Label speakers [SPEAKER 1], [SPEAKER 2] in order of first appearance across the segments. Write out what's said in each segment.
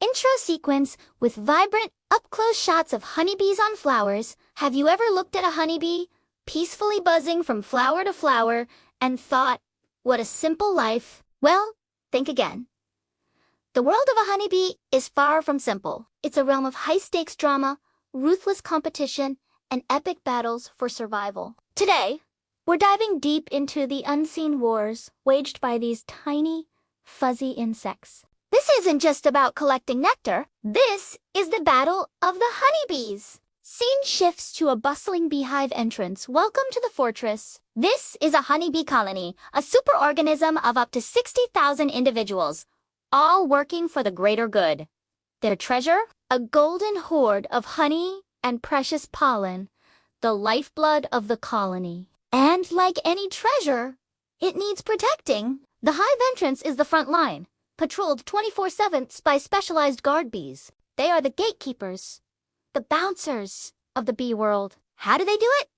[SPEAKER 1] intro sequence with vibrant, up-close shots of honeybees on flowers. Have you ever looked at a honeybee, peacefully buzzing from flower to flower, and thought, what a simple life? Well, think again. The world of a honeybee is far from simple. It's a realm of high-stakes drama, ruthless competition, and epic battles for survival. Today, we're diving deep into the unseen wars waged by these tiny, fuzzy insects. This isn't just about collecting nectar. This is the battle of the honeybees. Scene shifts to a bustling beehive entrance. Welcome to the fortress. This is a honeybee colony, a superorganism of up to 60,000 individuals, all working for the greater good. Their treasure? A golden hoard of honey and precious pollen, the lifeblood of the colony. And like any treasure, it needs protecting. The hive entrance is the front line, patrolled 24/7 by specialized guard bees. They are the gatekeepers, the bouncers of the bee world. How do they do it?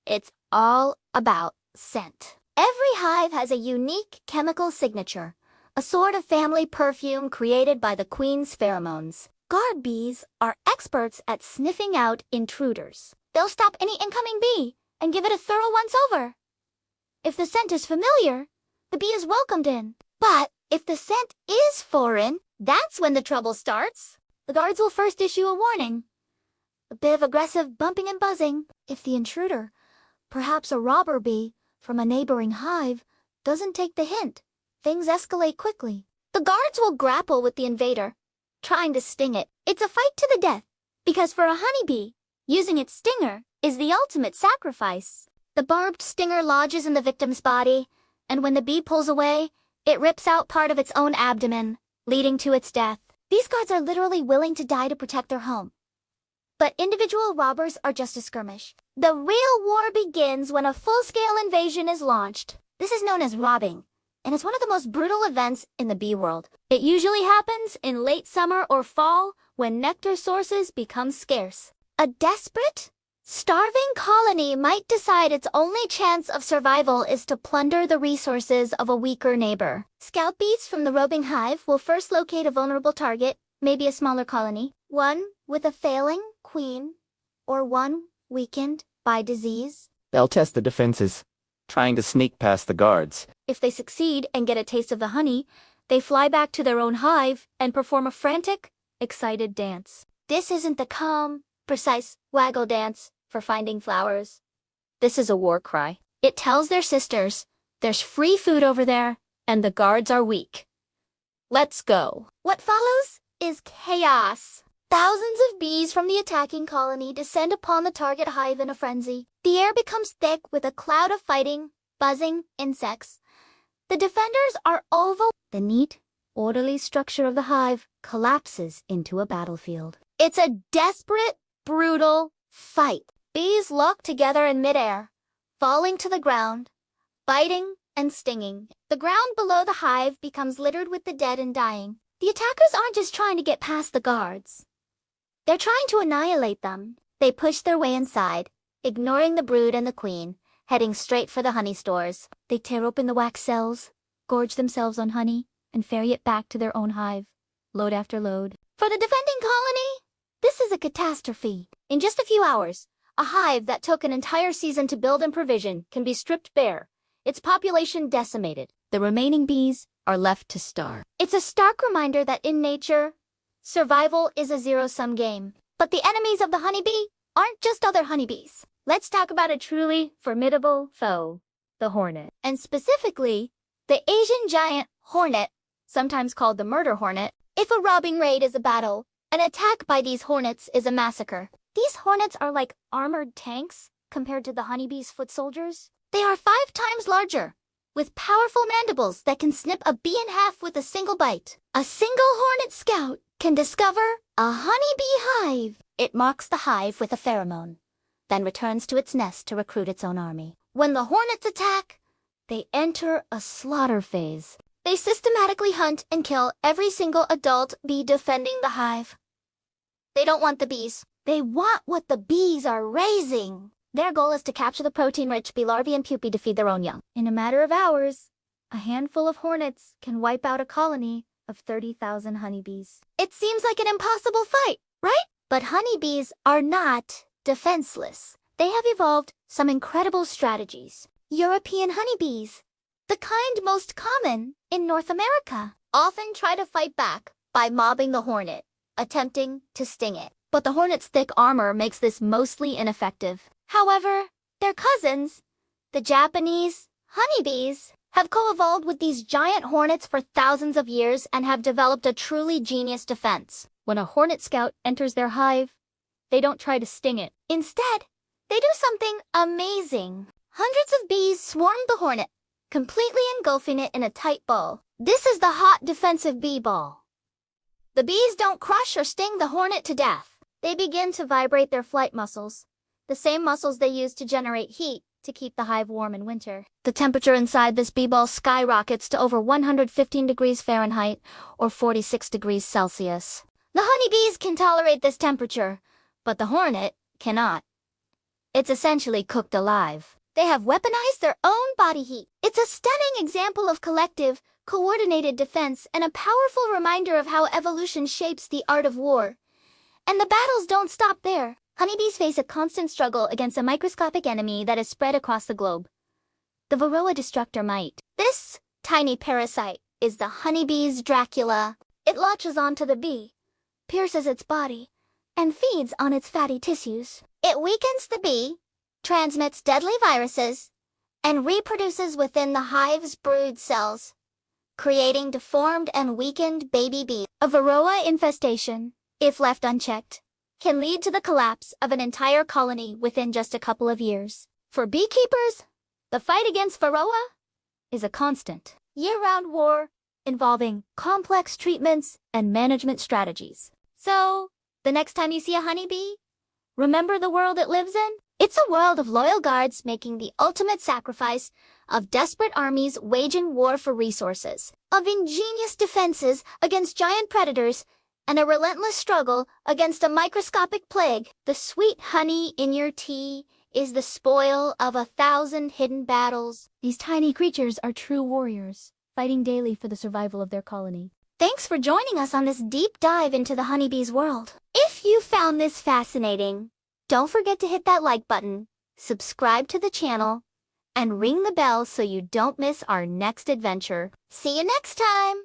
[SPEAKER 1] It's all about scent. Every hive has a unique chemical signature, a sort of family perfume created by the queen's pheromones. Guard bees are experts at sniffing out intruders. They'll stop any incoming bee and give it a thorough once-over. If the scent is familiar, the bee is welcomed in. But if the scent is foreign, that's when the trouble starts. The guards will first issue a warning. A bit of aggressive bumping and buzzing. If the intruder, perhaps a robber bee from a neighboring hive, doesn't take the hint, things escalate quickly. The guards will grapple with the invader, trying to sting it. It's a fight to the death, because for a honeybee, using its stinger is the ultimate sacrifice. The barbed stinger lodges in the victim's body, and when the bee pulls away, it rips out part of its own abdomen, leading to its death. These guards are literally willing to die to protect their home. But individual robbers are just a skirmish. The real war begins when a full-scale invasion is launched. This is known as robbing, and it's one of the most brutal events in the bee world. It usually happens in late summer or fall when nectar sources become scarce. A desperate, starving colony might decide its only chance of survival is to plunder the resources of a weaker neighbor. Scout bees from the roving hive will first locate a vulnerable target, maybe a smaller colony, one with a failing queen, or one weakened by disease.
[SPEAKER 2] They'll test the defenses, trying to sneak past the guards.
[SPEAKER 1] If they succeed and get a taste of the honey, they fly back to their own hive and perform a frantic, excited dance. This isn't the calm, precise waggle dance for finding flowers. This is a war cry. It tells their sisters, there's free food over there, and the guards are weak. Let's go. What follows is chaos. Thousands of bees from the attacking colony descend upon the target hive in a frenzy. The air becomes thick with a cloud of fighting, buzzing insects. The defenders are overwhelmed. The neat, orderly structure of the hive collapses into a battlefield. It's a desperate, brutal fight. Bees lock together in midair, falling to the ground, biting and stinging. The ground below the hive becomes littered with the dead and dying. The attackers aren't just trying to get past the guards. They're trying to annihilate them. They push their way inside, ignoring the brood and the queen, heading straight for the honey stores. They tear open the wax cells, gorge themselves on honey, and ferry it back to their own hive, load after load. For the defending colony, this is a catastrophe. In just a few hours, a hive that took an entire season to build and provision can be stripped bare, its population decimated. The remaining bees are left to starve. It's a stark reminder that in nature, survival is a zero-sum game. But the enemies of the honeybee aren't just other honeybees. Let's talk about a truly formidable foe, the hornet. And specifically, the Asian giant hornet, sometimes called the murder hornet. If a robbing raid is a battle, an attack by these hornets is a massacre. These hornets are like armored tanks compared to the honeybee's foot soldiers. They are 5 times larger, with powerful mandibles that can snip a bee in half with a single bite. A single hornet scout can discover a honeybee hive. It marks the hive with a pheromone, then returns to its nest to recruit its own army. When the hornets attack, they enter a slaughter phase. They systematically hunt and kill every single adult bee defending the hive. They don't want the bees. They want what the bees are raising. Their goal is to capture the protein-rich bee larvae and pupae to feed their own young. In a matter of hours, a handful of hornets can wipe out a colony of 30,000 honeybees. It seems like an impossible fight, right? But honeybees are not defenseless. They have evolved some incredible strategies. European honeybees, the kind most common in North America, often try to fight back by mobbing the hornet, attempting to sting it. But the hornet's thick armor makes this mostly ineffective. However, their cousins, the Japanese honeybees, have co-evolved with these giant hornets for thousands of years and have developed a truly genius defense. When a hornet scout enters their hive, they don't try to sting it. Instead, they do something amazing. Hundreds of bees swarm the hornet, completely engulfing it in a tight ball. This is the hot defensive bee ball. The bees don't crush or sting the hornet to death. They begin to vibrate their flight muscles, the same muscles they use to generate heat to keep the hive warm in winter. The temperature inside this bee ball skyrockets to over 115 degrees Fahrenheit or 46 degrees Celsius. The honeybees can tolerate this temperature, but the hornet cannot. It's essentially cooked alive. They have weaponized their own body heat. It's a stunning example of collective, coordinated defense and a powerful reminder of how evolution shapes the art of war. And the battles don't stop there. Honeybees face a constant struggle against a microscopic enemy that is spread across the globe, the Varroa destructor mite. This tiny parasite is the honeybee's Dracula. It latches onto the bee, pierces its body, and feeds on its fatty tissues. It weakens the bee, transmits deadly viruses, and reproduces within the hive's brood cells, creating deformed and weakened baby bees. A Varroa infestation, if left unchecked, can lead to the collapse of an entire colony within just a couple of years. For beekeepers, the fight against Varroa is a constant, year-round war involving complex treatments and management strategies. So, the next time you see a honeybee, remember the world it lives in? It's a world of loyal guards making the ultimate sacrifice, of desperate armies waging war for resources, of ingenious defenses against giant predators, and a relentless struggle against a microscopic plague. The sweet honey in your tea is the spoil of 1,000 hidden battles. These tiny creatures are true warriors, fighting daily for the survival of their colony. Thanks for joining us on this deep dive into the honeybee's world. If you found this fascinating, don't forget to hit that like button, subscribe to the channel, and ring the bell so you don't miss our next adventure. See you next time!